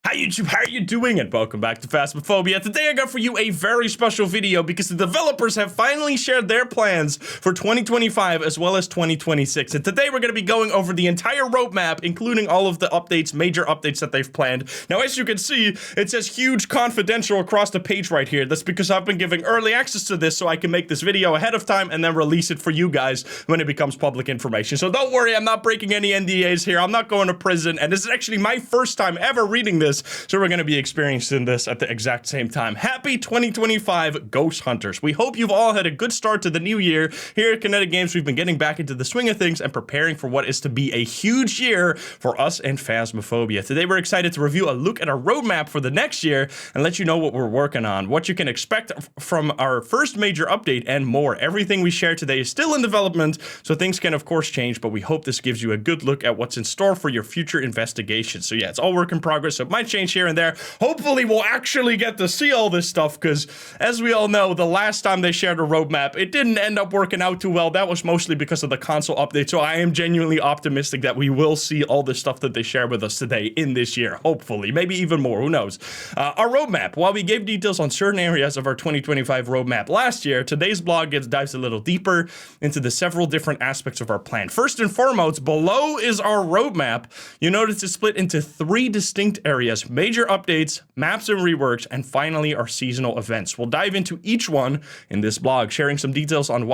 Hi YouTube, how are you doing? And welcome back to Phasmophobia. Today I got for you a very special video because the developers have finally shared their plans for 2025 as well as 2026. And today we're going to be going over the entire roadmap, including all of the updates, major updates that they've planned. Now, as you can see, it says huge confidential across the page right here. That's because I've been giving early access to this so I can make this video ahead of time and then release it for you guys when it becomes public information. So don't worry, I'm not breaking any NDAs here. I'm not going to prison. And this is actually my first time ever reading this. So we're going to be experiencing this at the exact same time. Happy 2025 Ghost Hunters. We hope you've all had a good start to the new year. Here at Kinetic Games, we've been getting back into the swing of things and preparing for what is to be a huge year for us and Phasmophobia. Today we're excited to review a look at our roadmap for the next year and let you know what we're working on, what you can expect from our first major update and more. Everything we share today is still in development, so things can of course change, but we hope this gives you a good look at what's in store for your future investigations. So yeah, it's all work in progress, so it might change here and there. Hopefully we'll actually get to see all this stuff, because as we all know, the last time they shared a roadmap, it didn't end up working out too well. That was mostly because of the console update, so I am genuinely optimistic that we will see all the stuff that they share with us today in this year, hopefully, maybe even more, who knows. Our roadmap, while we gave details on certain areas of our 2025 roadmap last year, today's blog dives a little deeper into the several different aspects of our plan. First and foremost, below is our roadmap. You notice it's split into three distinct areas: major updates, maps and reworks, and finally our seasonal events. We'll dive into each one in this blog, sharing some details on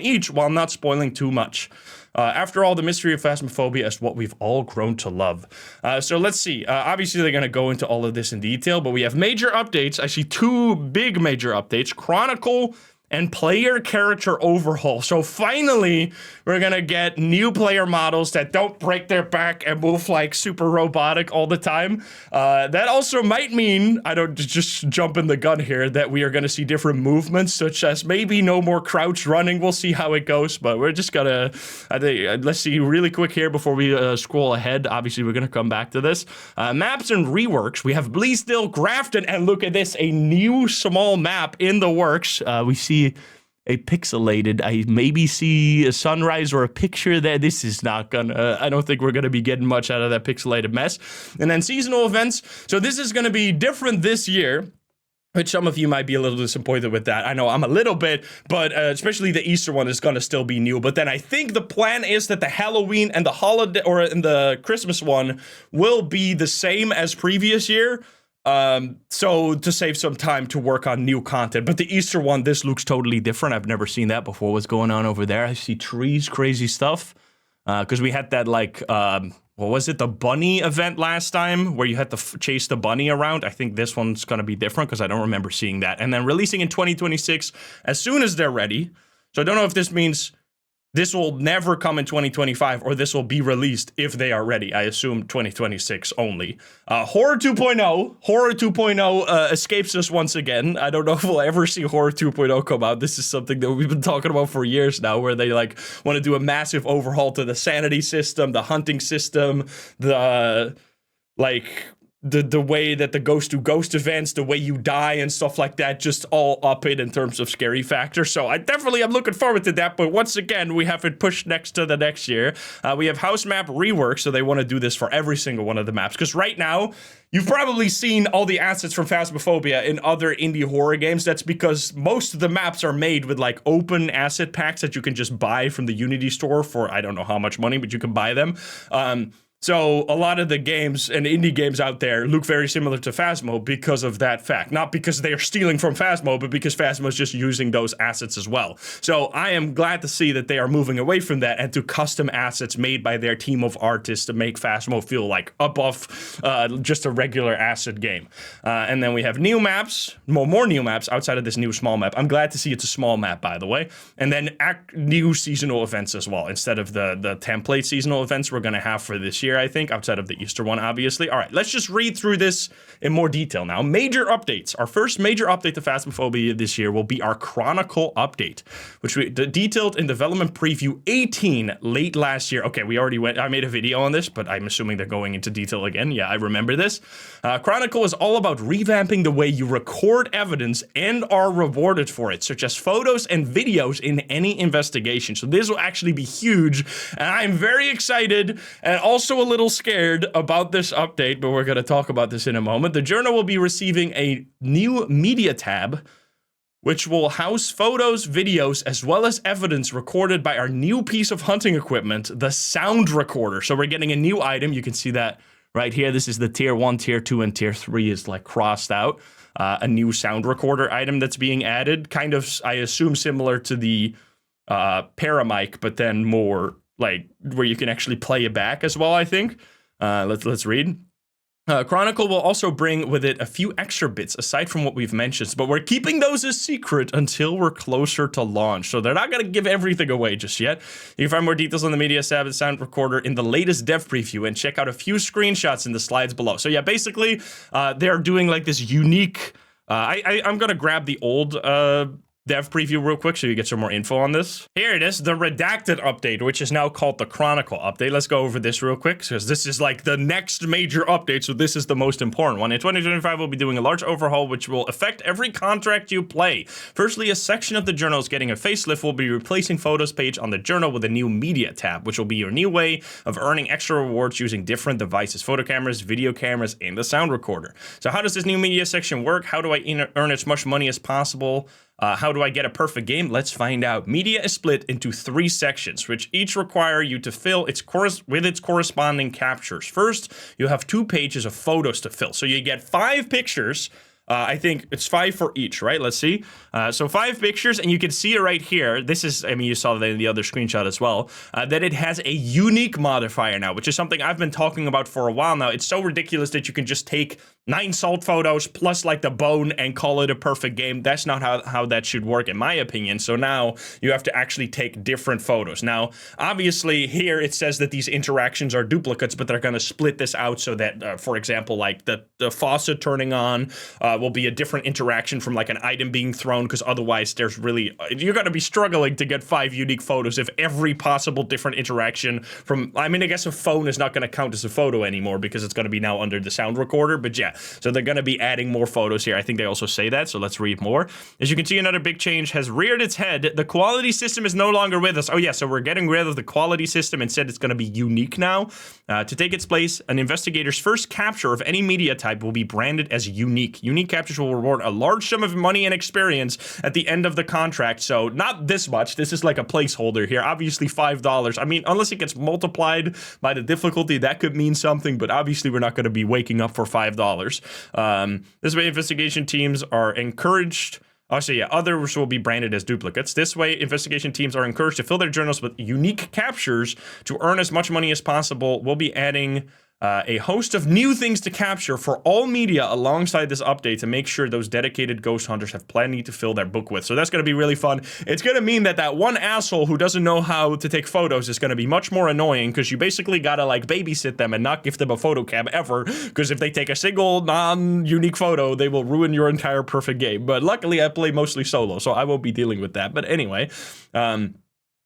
each while not spoiling too much. After all, the mystery of Phasmophobia is what we've all grown to love. So let's see. Obviously, they're going to go into all of this in detail, but we have major updates. I see two big major updates: Chronicle and player character overhaul. So finally, we're gonna get new player models that don't break their back and move like super robotic all the time. That also might mean, I don't just jump in the gun here, that we are gonna see different movements, such as maybe no more crouch running. We'll see how it goes, but we're just gonna, I think, let's see really quick here before we scroll ahead. Obviously, we're gonna come back to this. Maps and reworks. We have Bleasdale, Grafton, and look at this, a new small map in the works. We see a pixelated, I maybe see a sunrise or a picture there. This is not gonna, I don't think we're gonna be getting much out of that pixelated mess. And then seasonal events. So this is gonna be different this year, which some of you might be a little disappointed with that. I know I'm a little bit, but especially the Easter one is going to still be new. But then I think the plan is that the Halloween and the holiday, or in the Christmas one, will be the same as previous year. So to save some time to work on new content. But the Easter one, this looks totally different. I've never seen that before. What's going on over there? I see trees, crazy stuff. Because we had that, like, what was it, the bunny event last time, where you had to chase the bunny around. I think this one's going to be different because I don't remember seeing that. And then releasing in 2026 as soon as they're ready. So I don't know if this means this will never come in 2025, or this will be released if they are ready. I assume 2026 only. Horror 2.0 escapes us once again. I don't know if we'll ever see Horror 2.0 come out. This is something that we've been talking about for years now, where they like want to do a massive overhaul to the sanity system, the hunting system, the the way that the ghost do ghost events, the way you die and stuff like that, just all up it in terms of scary factor. So I definitely am looking forward to that. But once again, we have it pushed next to the next year. We have house map rework, so they want to do this for every single one of the maps. Because right now, you've probably seen all the assets from Phasmophobia in other indie horror games. That's because most of the maps are made with like open asset packs that you can just buy from the Unity store for I don't know how much money, but you can buy them. So a lot of the games and indie games out there look very similar to Phasmo because of that fact. Not because they are stealing from Phasmo, but because Phasmo is just using those assets as well. So I am glad to see that they are moving away from that and to custom assets made by their team of artists to make Phasmo feel like above just a regular asset game. And then we have new maps, more new maps outside of this new small map. I'm glad to see it's a small map, by the way. And then new seasonal events as well, instead of the template seasonal events we're going to have for this year, I think, outside of the Easter one, obviously. All right, let's just read through this in more detail now. Major updates. Our first major update to Phasmophobia this year will be our Chronicle update, which we detailed in development preview 18 late last year. Okay, I made a video on this, but I'm assuming they're going into detail again. Yeah, I remember this. Chronicle is all about revamping the way you record evidence and are rewarded for it, such as photos and videos in any investigation. So this will actually be huge, and I'm very excited and also a little scared about this update, but we're going to talk about this in a moment. The journal will be receiving a new media tab, which will house photos, videos, as well as evidence recorded by our new piece of hunting equipment, the sound recorder. So we're getting a new item. You can see that right here. This is the tier 1, tier 2, and tier 3 is like crossed out. A new sound recorder item that's being added, kind of, I assume, similar to the Paramic, but then more like where you can actually play it back as well, I think. Let's read. Chronicle will also bring with it a few extra bits aside from what we've mentioned, but we're keeping those a secret until we're closer to launch. So they're not going to give everything away just yet. You can find more details on the Media Tab and Sound Recorder in the latest dev preview and check out a few screenshots in the slides below. So yeah, basically, they're doing like this unique... I'm going to grab the old... dev preview real quick so you get some more info on this. Here it is, the redacted update, which is now called the Chronicle update. Let's go over this real quick because this is like the next major update, so this is the most important one. In 2025, we'll be doing a large overhaul which will affect every contract you play. Firstly, a section of the journal is getting a facelift. We'll be replacing Photos page on the journal with a new Media tab, which will be your new way of earning extra rewards using different devices, photo cameras, video cameras, and the sound recorder. So how does this new Media section work? How do I earn as much money as possible? How do I get a perfect game? Let's find out. Media is split into 3 sections, which each require you to fill with its corresponding captures. First, you have 2 pages of photos to fill. So you get 5 pictures. I think it's 5 for each, right? Let's see. So 5 pictures, and you can see it right here. This is, I mean, you saw that in the other screenshot as well, that it has a unique modifier now, which is something I've been talking about for a while now. It's so ridiculous that you can just take 9 salt photos plus like the bone and call it a perfect game. That's not how that should work, in my opinion. So now you have to actually take different photos. Now, obviously, here it says that these interactions are duplicates, but they're going to split this out so that, for example, like the faucet turning on will be a different interaction from like an item being thrown, because otherwise there's really, you're going to be struggling to get 5 unique photos if every possible different interaction from, I mean, I guess a phone is not going to count as a photo anymore because it's going to be now under the sound recorder, but yeah, so they're going to be adding more photos here. I think they also say that, so let's read more. As you can see, another big change has reared its head. The quality system is no longer with us. Oh yeah, so we're getting rid of the quality system. Instead, it's going to be unique now. To take its place, an investigator's first capture of any media type will be branded as unique. Unique captures will reward a large sum of money and experience at the end of the contract. So not this much. This is like a placeholder here. Obviously $5. I mean, unless it gets multiplied by the difficulty, that could mean something, but obviously we're not going to be waking up for $5. This way, investigation teams are encouraged. So yeah, others will be branded as duplicates. This way, investigation teams are encouraged to fill their journals with unique captures to earn as much money as possible. We'll be adding a host of new things to capture for all media alongside this update to make sure those dedicated ghost hunters have plenty to fill their book with. So that's going to be really fun. It's going to mean that one asshole who doesn't know how to take photos is going to be much more annoying, because you basically got to like babysit them and not give them a photo cam ever, because if they take a single non-unique photo, they will ruin your entire perfect game. But luckily I play mostly solo, so I won't be dealing with that. But anyway,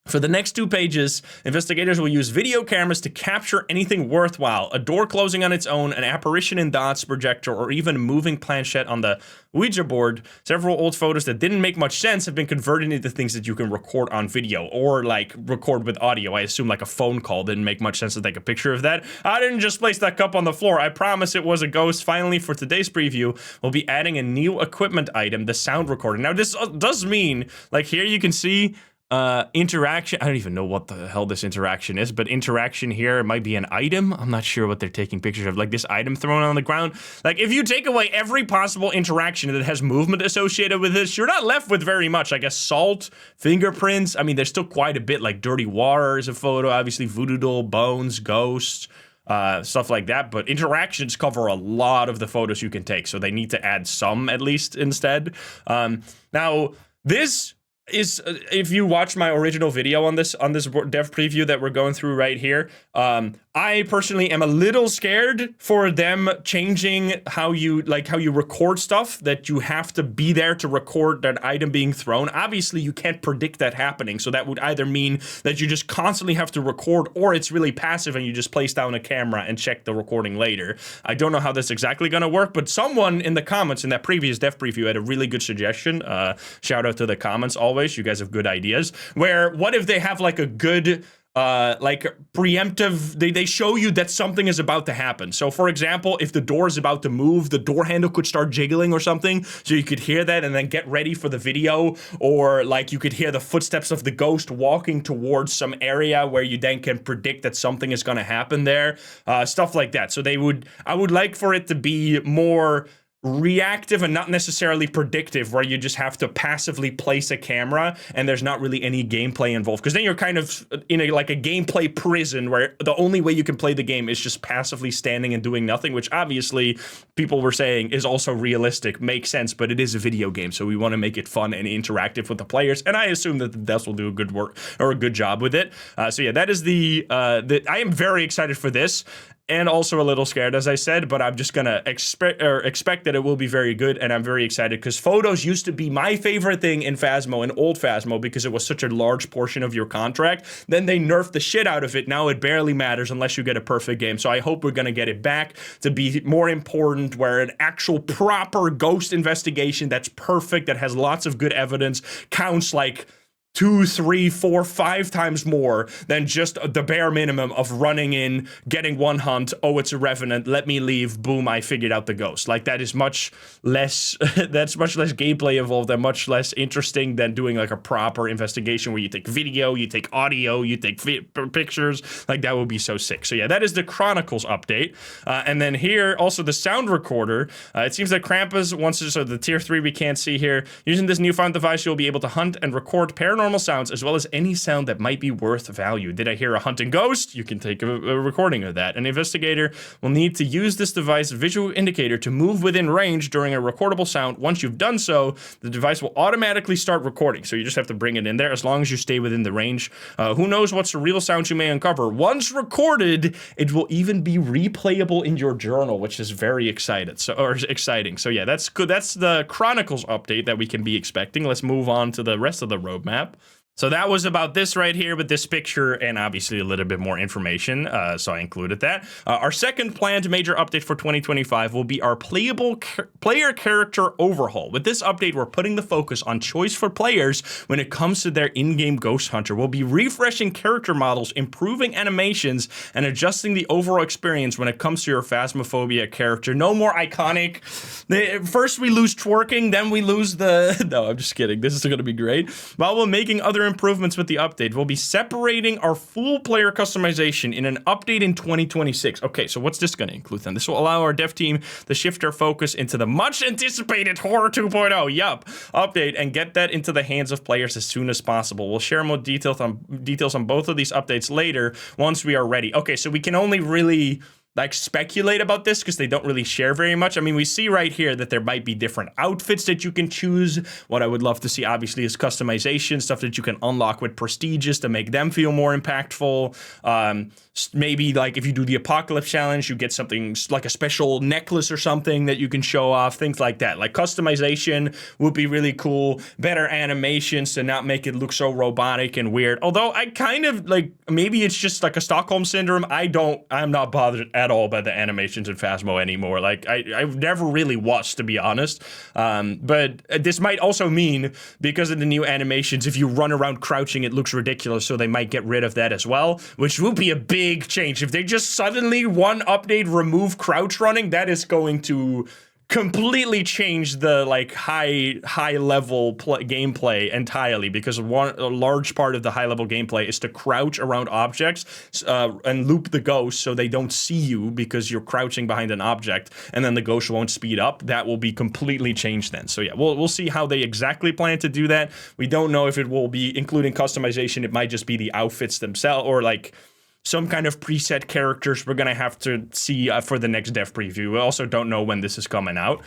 for the next 2 pages, investigators will use video cameras to capture anything worthwhile. A door closing on its own, an apparition in dots projector, or even a moving planchette on the Ouija board. Several old photos that didn't make much sense have been converted into things that you can record on video, or like record with audio. I assume like a phone call didn't make much sense to take a picture of that. I didn't just place that cup on the floor. I promise it was a ghost. Finally, for today's preview, we'll be adding a new equipment item, the sound recorder. Now this does mean, like here you can see interaction. I don't even know what the hell this interaction is, but interaction here might be an item. I'm not sure what they're taking pictures of, like this item thrown on the ground. Like if you take away every possible interaction that has movement associated with this, you're not left with very much. I guess salt, fingerprints. I mean, there's still quite a bit, like dirty water is a photo, obviously voodoo doll, bones, ghosts, stuff like that, but interactions cover a lot of the photos you can take, so they need to add some at least instead. Now this is, if you watch my original video on this dev preview that we're going through right here, I personally am a little scared for them changing how you record stuff, that you have to be there to record that item being thrown. Obviously, you can't predict that happening, so that would either mean that you just constantly have to record, or it's really passive and you just place down a camera and check the recording later. I don't know how that's exactly going to work, but someone in the comments in that previous dev preview had a really good suggestion. Shout out to the comments always. You guys have good ideas. Where, what if they have like a good like preemptive, they show you that something is about to happen. So for example, if the door is about to move, the door handle could start jiggling or something, so you could hear that and then get ready for the video. Or like you could hear the footsteps of the ghost walking towards some area where you then can predict that something is going to happen there, stuff like that. So I would like for it to be more reactive and not necessarily predictive, where you just have to passively place a camera and there's not really any gameplay involved, because then you're kind of in a gameplay prison where the only way you can play the game is just passively standing and doing nothing, which obviously people were saying is also realistic, makes sense, but it is a video game, so we want to make it fun and interactive with the players, and I assume that the devs will do a good work or a good job with it. So yeah, that is I am very excited for this. And also a little scared, as I said, but I'm just gonna expect that it will be very good, and I'm very excited because photos used to be my favorite thing in Phasmo, in old Phasmo, because it was such a large portion of your contract. Then they nerfed the shit out of it. Now it barely matters unless you get a perfect game. So I hope we're gonna get it back to be more important, where an actual proper ghost investigation that's perfect, that has lots of good evidence, counts like 2, 3, 4, 5 times more than just the bare minimum of running in, getting one hunt, oh, it's a revenant, let me leave, boom, I figured out the ghost. Like, that is much less, that's much less gameplay involved and much less interesting than doing like a proper investigation where you take video, you take audio, you take pictures. Like, that would be so sick. So yeah, that is the Chronicles update. And then here, also the sound recorder. It seems that Krampus wants to, so the tier 3 we can't see here. Using this newfound device, you'll be able to hunt and record paranormal sounds as well as any sound that might be worth value. Did I hear a hunting ghost? You can take a recording of that. An investigator will need to use this device visual indicator to move within range during a recordable sound. Once you've done so, the device will automatically start recording. So you just have to bring it in there as long as you stay within the range. Who knows what surreal sounds you may uncover. Once recorded, it will even be replayable in your journal, which is very exciting. So yeah, that's good. That's the Chronicles update that we can be expecting. Let's move on to the rest of the roadmap. So that was about this right here with this picture and obviously a little bit more information, so I included that. Our second planned major update for 2025 will be our playable player character overhaul. With this update, we're putting the focus on choice for players when it comes to their in-game ghost hunter. We'll be refreshing character models, improving animations, and adjusting the overall experience when it comes to your Phasmophobia character. No more iconic. First we lose twerking, then we lose the... No, I'm just kidding. This is going to be great. While we're making other improvements with the update, we'll be separating our full player customization in an update in 2026. Okay, so what's this going to include then? This will allow our dev team to shift their focus into the much anticipated Horror 2.0, update, and get that into the hands of players as soon as possible. We'll share more details on both of these updates later once we are ready. Okay, so we can only really like speculate about this because they don't really share very much. I mean, we see right here that there might be different outfits that you can choose. What I would love to see, obviously, is customization, stuff that you can unlock with prestiges to make them feel more impactful. Maybe like if you do the Apocalypse Challenge, you get something like a special necklace or something that you can show off, things like that. Like customization would be really cool. Better animations to not make it look so robotic and weird. Although I kind of like, maybe it's just like a Stockholm Syndrome. I'm not bothered at all by the animations in Phasmo anymore. Like I never really was, to be honest. But this might also mean because of the new animations, if you run around crouching, it looks ridiculous. So they might get rid of that as well, which would be a big change. If they just suddenly one update remove crouch running, that is going to completely change the like high level gameplay entirely, because a large part of the high level gameplay is to crouch around objects and loop the ghost so they don't see you because you're crouching behind an object, and then the ghost won't speed up. That will be completely changed then. So yeah, we'll see how they exactly plan to do that. We don't know if it will be including customization. It might just be the outfits themselves, or like some kind of preset characters we're going to have to see for the next dev preview. We also don't know when this is coming out.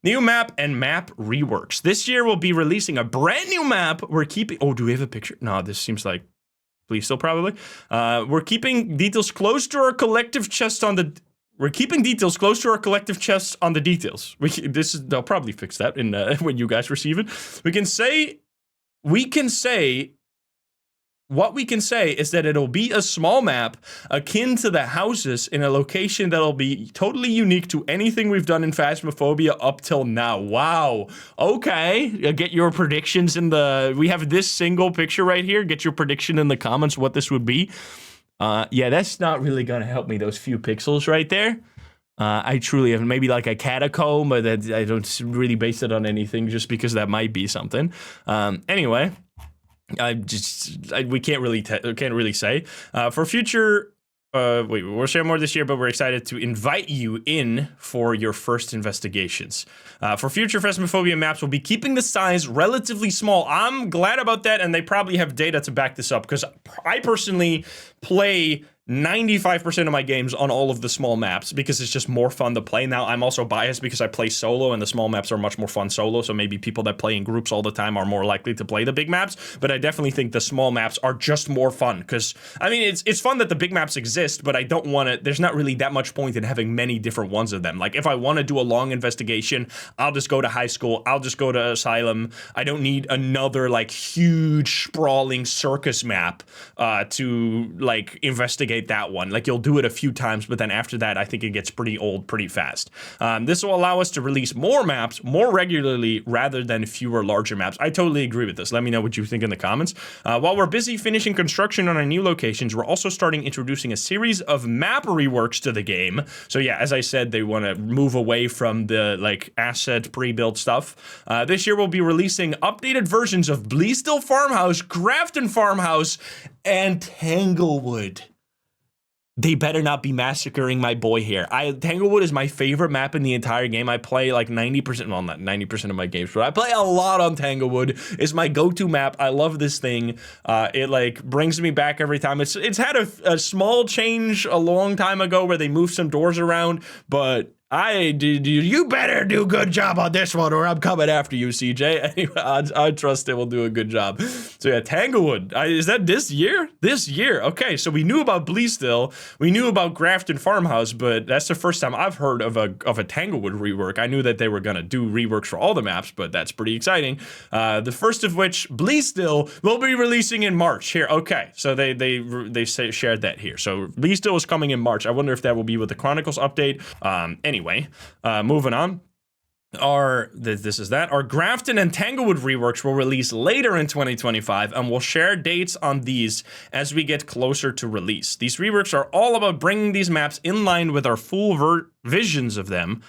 New map and map reworks. This year we'll be releasing a brand new map. We're keeping... Oh, do we have a picture? No, this seems like... Please still probably. We're keeping details close to our collective chest on the... We're keeping details close to our collective chests on the details. They'll probably fix that in when you guys receive it. We can say what we can say is that it'll be a small map akin to the houses in a location that'll be totally unique to anything we've done in Phasmophobia up till now. Wow. Okay. Get your predictions in the... We have this single picture right here. Get your prediction in the comments what this would be. Yeah, that's not really going to help me, those few pixels right there. I truly have maybe like a catacomb, but that I don't really base it on anything just because that might be something. Anyway... we can't really say for future. We'll share more this year, but we're excited to invite you in for your first investigations. For future Phasmophobia maps, we'll be keeping the size relatively small. I'm glad about that, and they probably have data to back this up because I personally play 95% of my games on all of the small maps because it's just more fun to play. Now, I'm also biased because I play solo and the small maps are much more fun solo, so maybe people that play in groups all the time are more likely to play the big maps, but I definitely think the small maps are just more fun because, I mean, it's fun that the big maps exist, but I don't want to, there's not really that much point in having many different ones of them. Like, if I want to do a long investigation, I'll just go to high school, I'll just go to asylum. I don't need another, like, huge, sprawling circus map to, like, investigate that one. Like, you'll do it a few times, but then after that, I think it gets pretty old pretty fast. This will allow us to release more maps more regularly rather than fewer larger maps. I totally agree with this. Let me know what you think in the comments. While we're busy finishing construction on our new locations, we're also starting introducing a series of map reworks to the game. So yeah, as I said, they want to move away from the like asset pre-built stuff. This year we'll be releasing updated versions of Bleasdale Farmhouse, Grafton Farmhouse, and Tanglewood. They better not be massacring my boy here. Tanglewood is my favorite map in the entire game. I play like 90%, well, not 90% of my games, but I play a lot on Tanglewood. It's my go-to map. I love this thing. It like brings me back every time. It's had a small change a long time ago where they moved some doors around, but you better do a good job on this one or I'm coming after you, CJ. Anyway, I trust it will do a good job. So yeah, Tanglewood. Is that this year? This year. Okay, so we knew about Bleasdale. We knew about Grafton Farmhouse, but that's the first time I've heard of a Tanglewood rework. I knew that they were going to do reworks for all the maps, but that's pretty exciting. The first of which, Bleasdale, will be releasing in March. Here, okay. So they shared that here. So Bleasdale is coming in March. I wonder if that will be with the Chronicles update. Anyway, moving on. Our Grafton and Tanglewood reworks will release later in 2025, and we'll share dates on these as we get closer to release. These reworks are all about bringing these maps in line with our full visions of them,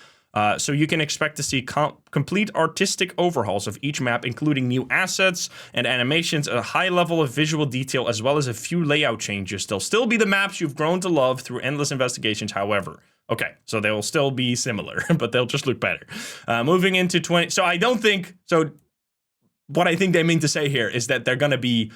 so you can expect to see complete artistic overhauls of each map, including new assets and animations, a high level of visual detail, as well as a few layout changes. They'll still be the maps you've grown to love through endless investigations, however. Okay, so they will still be similar, but they'll just look better. Moving into what I think they mean to say here is that they're going to be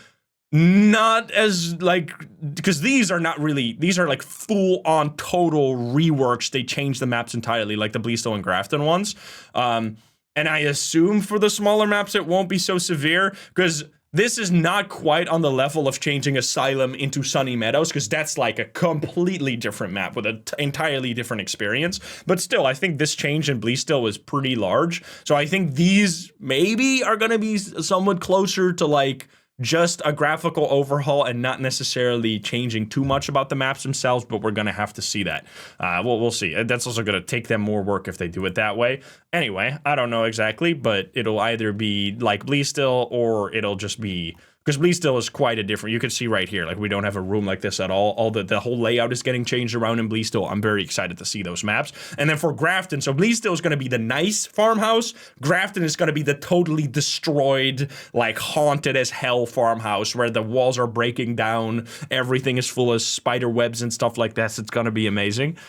not as like, because these are like full on total reworks. They change the maps entirely, like the Bleasdale and Grafton ones. And I assume for the smaller maps, it won't be so severe because this is not quite on the level of changing Asylum into Sunny Meadows, because that's like a completely different map with an entirely different experience. But still, I think this change in Bleasdale was pretty large. So I think these maybe are going to be somewhat closer to like just a graphical overhaul and not necessarily changing too much about the maps themselves, but we're going to have to see that. We'll see. That's also going to take them more work if they do it that way. Anyway, I don't know exactly, but it'll either be like Bleasdale or it'll just be... Because Bleasdale is quite a different, you can see right here, like we don't have a room like this at all. The whole layout is getting changed around in Bleasdale. I'm very excited to see those maps. And then for Grafton, so Bleasdale is going to be the nice farmhouse. Grafton is going to be the totally destroyed, like haunted as hell farmhouse where the walls are breaking down. Everything is full of spider webs and stuff like that. So it's going to be amazing.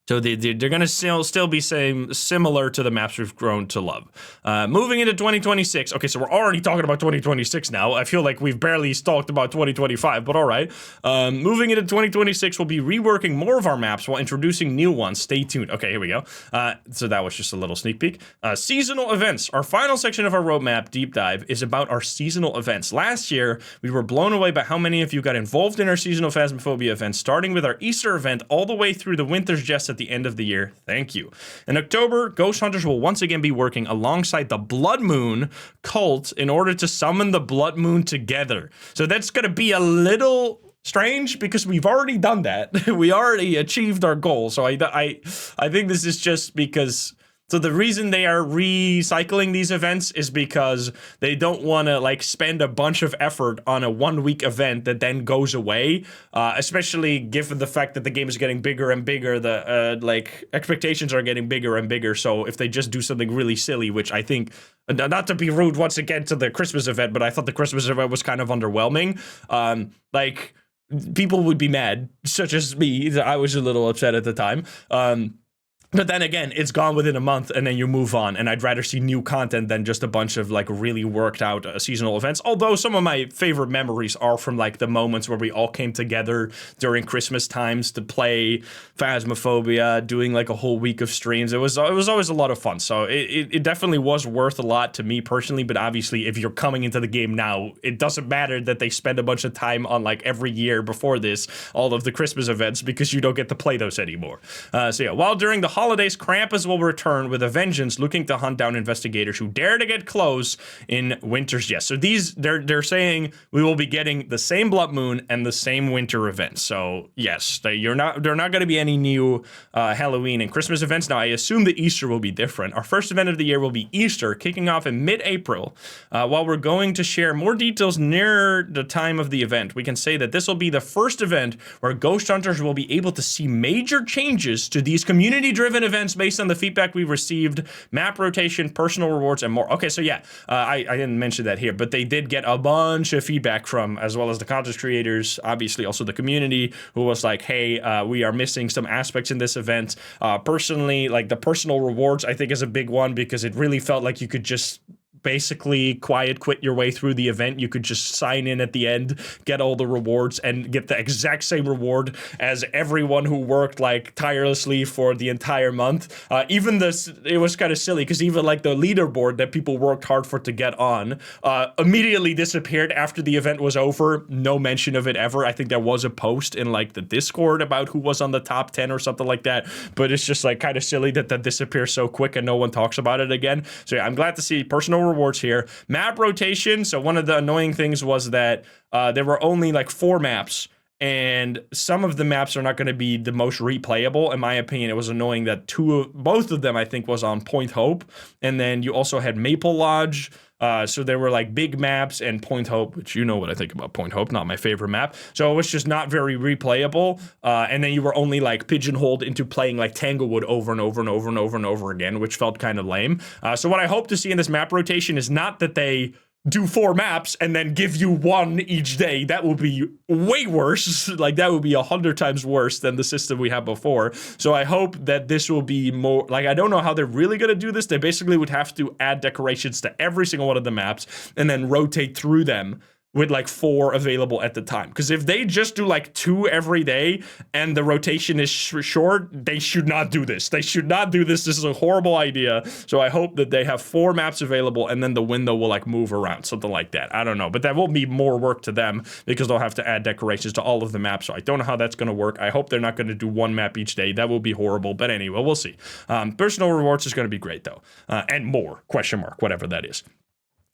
So they're going to still be similar to the maps we've grown to love. Moving into 2026. Okay, so we're already talking about 2026 now. I feel like we've barely talked about 2025, but all right. Moving into 2026, we'll be reworking more of our maps while introducing new ones. Stay tuned. Okay, here we go. So that was just a little sneak peek. Seasonal events. Our final section of our roadmap deep dive is about our seasonal events. Last year, we were blown away by how many of you got involved in our seasonal Phasmophobia events, starting with our Easter event all the way through the Winter's Jest at the end of the year. Thank you. In October, Ghost Hunters will once again be working alongside the Blood Moon cult in order to summon the Blood Moon together. So that's going to be a little strange because we've already done that. We already achieved our goal. So I think this is just because... So the reason they are recycling these events is because they don't want to like spend a bunch of effort on a 1 week event that then goes away, especially given the fact that the game is getting bigger and bigger, the like expectations are getting bigger and bigger. So if they just do something really silly, which I think, not to be rude once again to the Christmas event, but I thought the Christmas event was kind of underwhelming. Like people would be mad, such as me. I was a little upset at the time. But then again, it's gone within a month and then you move on. And I'd rather see new content than just a bunch of like really worked out seasonal events. Although some of my favorite memories are from like the moments where we all came together during Christmas times to play Phasmophobia, doing like a whole week of streams. It was always a lot of fun. So it definitely was worth a lot to me personally. But obviously, if you're coming into the game now, it doesn't matter that they spend a bunch of time on like every year before this, all of the Christmas events, because you don't get to play those anymore. So yeah, while during the holidays, Krampus will return with a vengeance, looking to hunt down investigators who dare to get close in Winter's Yes. So they're saying we will be getting the same Blood Moon and the same winter events. So yes, they're not going to be any new Halloween and Christmas events. Now I assume that Easter will be different. Our first event of the year will be Easter, kicking off in mid-April. While we're going to share more details near the time of the event, we can say that this will be the first event where Ghost Hunters will be able to see major changes to these community-driven events based on the feedback we received, map rotation, personal rewards, and more. Okay, so yeah, I didn't mention that here, but they did get a bunch of feedback from, as well as the content creators, obviously also the community, who was like, hey, we are missing some aspects in this event. Personally, like the personal rewards, I think is a big one because it really felt like you could just basically quit your way through the event. You could just sign in at the end, get all the rewards, and get the exact same reward as everyone who worked like tirelessly for the entire month. Even this, it was kind of silly because even like the leaderboard that people worked hard for to get on immediately disappeared after the event was over. No mention of it ever. I think there was a post in like the Discord about who was on the top 10 or something like that, but it's just like kind of silly that that disappears so quick and no one talks about it again. So yeah, I'm glad to see personal rewards here. Map rotation. So one of the annoying things was that there were only like 4 maps, and some of the maps are not going to be the most replayable. In my opinion, it was annoying that both of them I think was on Point Hope, and then you also had Maple Lodge. So there were like big maps and Point Hope, which you know what I think about Point Hope, not my favorite map. So it was just not very replayable. And then you were only like pigeonholed into playing like Tanglewood over and over and over and over and over again, which felt kind of lame. So what I hope to see in this map rotation is not that they do 4 maps and then give you 1 each day. That would be way worse. Like that would be 100 times worse than the system we had before. So I hope that this will be more like, I don't know how they're really going to do this. They basically would have to add decorations to every single one of the maps and then rotate through them with like 4 available at the time. Because if they just do like 2 every day and the rotation is short, they should not do this. They should not do this. This is a horrible idea. So I hope that they have 4 maps available and then the window will like move around, something like that. I don't know, but that will be more work to them because they'll have to add decorations to all of the maps. So I don't know how that's going to work. I hope they're not going to do 1 map each day. That will be horrible. But anyway, we'll see. Personal rewards is going to be great though. And more, question mark, whatever that is.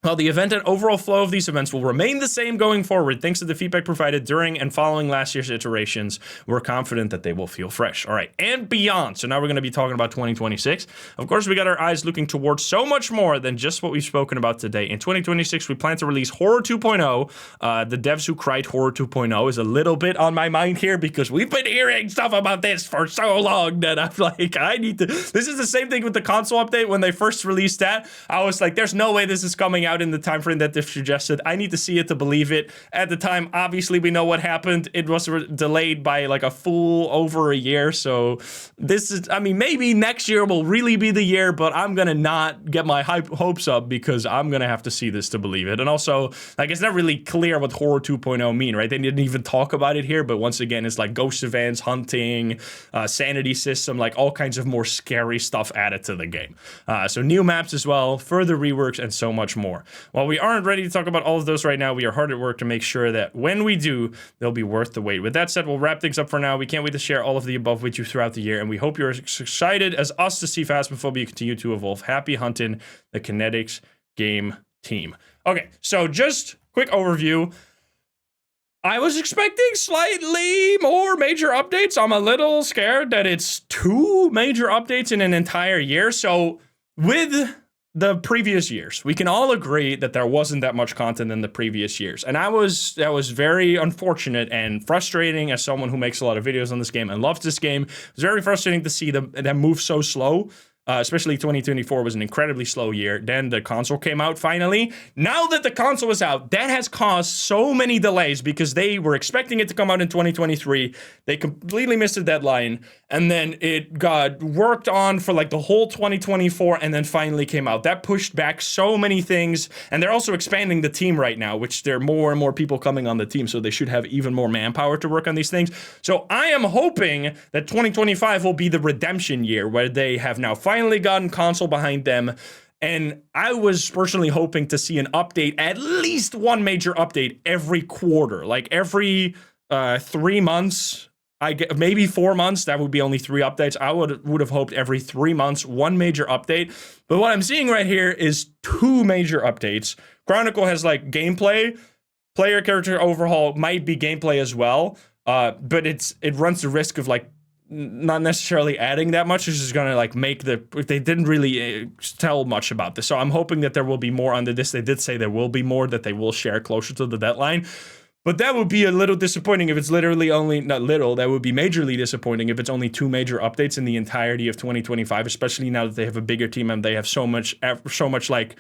While the event and overall flow of these events will remain the same going forward, thanks to the feedback provided during and following last year's iterations, we're confident that they will feel fresh. All right, and beyond. So now we're going to be talking about 2026. Of course, we got our eyes looking towards so much more than just what we've spoken about today. In 2026, we plan to release Horror 2.0. The Devs Who Cried Horror 2.0 is a little bit on my mind here because we've been hearing stuff about this for so long that I'm like, I need to... This is the same thing with the console update. When they first released that, I was like, there's no way this is coming out in the time frame that they've suggested. I need to see it to believe it. At the time, obviously, we know what happened. It was delayed by like a full over a year. So this is, I mean, maybe next year will really be the year, but I'm going to not get my hopes up because I'm going to have to see this to believe it. And also, like, it's not really clear what Horror 2.0 mean, right? They didn't even talk about it here, but once again, it's like ghost events, hunting, sanity system, like all kinds of more scary stuff added to the game. So new maps as well, further reworks, and so much more. more. While we aren't ready to talk about all of those right now, we are hard at work to make sure that when we do, they'll be worth the wait. With that said, we'll wrap things up for now. We can't wait to share all of the above with you throughout the year, and we hope you're as excited as us to see Phasmophobia continue to evolve. Happy hunting, the Kinetics game team. Okay, so just quick overview. I was expecting slightly more major updates. I'm a little scared that it's 2 major updates in an entire year. So with the previous years, we can all agree that there wasn't that much content in the previous years. And that was very unfortunate and frustrating as someone who makes a lot of videos on this game and loves this game. It was very frustrating to see them move so slow. Especially 2024 was an incredibly slow year. Then the console came out finally. Now that the console is out, that has caused so many delays because they were expecting it to come out in 2023. They completely missed the deadline. And then it got worked on for like the whole 2024 and then finally came out. That pushed back so many things. And they're also expanding the team right now, which there are more and more people coming on the team. So they should have even more manpower to work on these things. So I am hoping that 2025 will be the redemption year where they have now finally gotten console behind them, and I was personally hoping to see an update, at least one major update every quarter, like every 3 months. Maybe 4 months. That would be only 3 updates. I would have hoped every 3 months, one major update. But what I'm seeing right here is 2 major updates. Chronicle has like gameplay, player character overhaul might be gameplay as well, but it runs the risk of like not necessarily adding that much. It's just gonna like make they didn't really tell much about this. So I'm hoping that there will be more under this. They did say there will be more that they will share closer to the deadline. But that would be a little disappointing if it's literally only, not little, that would be majorly disappointing if it's only 2 major updates in the entirety of 2025, especially now that they have a bigger team and they have so much like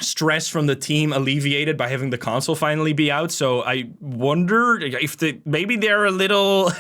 stress from the team alleviated by having the console finally be out. So I wonder if maybe they're a little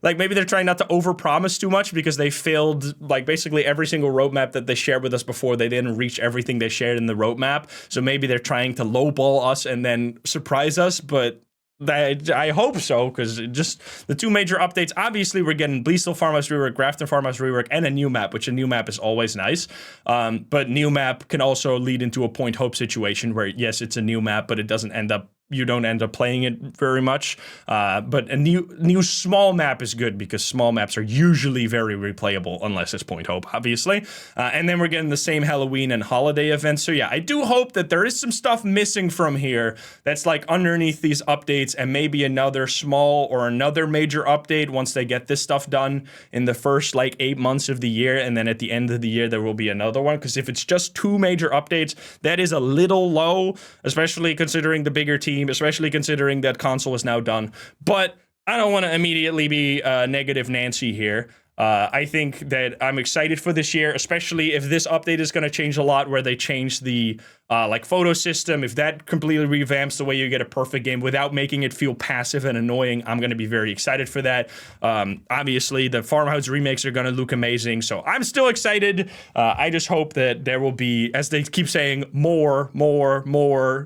like maybe they're trying not to overpromise too much because they failed like basically every single roadmap that they shared with us before. They didn't reach everything they shared in the roadmap. So maybe they're trying to lowball us and then surprise us, but I hope so, because just the 2 major updates, obviously we're getting Bleasel Farmhouse Rework, Grafton Farmhouse Rework, and a new map, which a new map is always nice. But new map can also lead into a point hope situation where, yes, it's a new map, but it doesn't end up, you don't end up playing it very much. But a new small map is good because small maps are usually very replayable unless it's point hope, obviously. And then we're getting the same Halloween and holiday events. So yeah, I do hope that there is some stuff missing from here that's like underneath these updates, and maybe another small or another major update once they get this stuff done in the first like 8 months of the year. And then at the end of the year, there will be another one. Because if it's just 2 major updates, that is a little low, especially considering the bigger team, especially considering that console is now done. But I don't want to immediately be negative Nancy here. I think that I'm excited for this year, especially if this update is going to change a lot, where they change the like photo system. If that completely revamps the way you get a perfect game without making it feel passive and annoying, I'm going to be very excited for that. Obviously, the Farmhouse remakes are going to look amazing, so I'm still excited. I just hope that there will be, as they keep saying, more,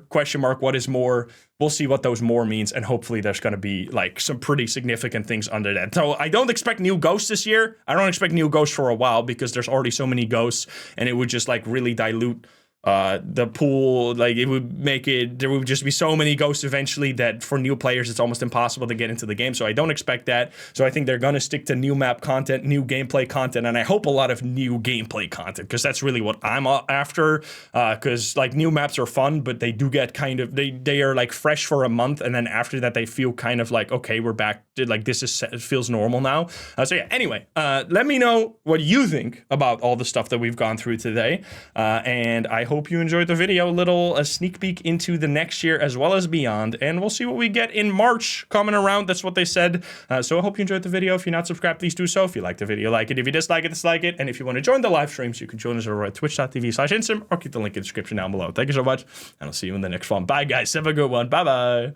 question mark, what is more? We'll see what those more means, and hopefully there's going to be like some pretty significant things under that. So I don't expect new ghosts this year. I don't expect new ghosts for a while because there's already so many ghosts, and it would just like really dilute the pool. Like it would make it, there would just be so many ghosts eventually that for new players it's almost impossible to get into the game. So I don't expect that. So I think they're going to stick to new map content, new gameplay content, and I hope a lot of new gameplay content, because that's really what I'm after. Because like new maps are fun, but they do get kind of, they are like fresh for a month, and then after that they feel kind of like, okay, we're back to like this is, it feels normal now. So yeah, anyway, let me know what you think about all the stuff that we've gone through today, and I hope you enjoyed the video. A sneak peek into the next year as well as beyond, and we'll see what we get in March coming around. That's what they said. So I hope you enjoyed the video. If you're not subscribed, please do so. If you like the video, like it. If you dislike it, dislike it. And if you want to join the live streams, you can join us over at twitch.tv/insym, or keep the link in the description down below. Thank you so much, and I'll see you in the next one. Bye guys, have a good one. Bye bye.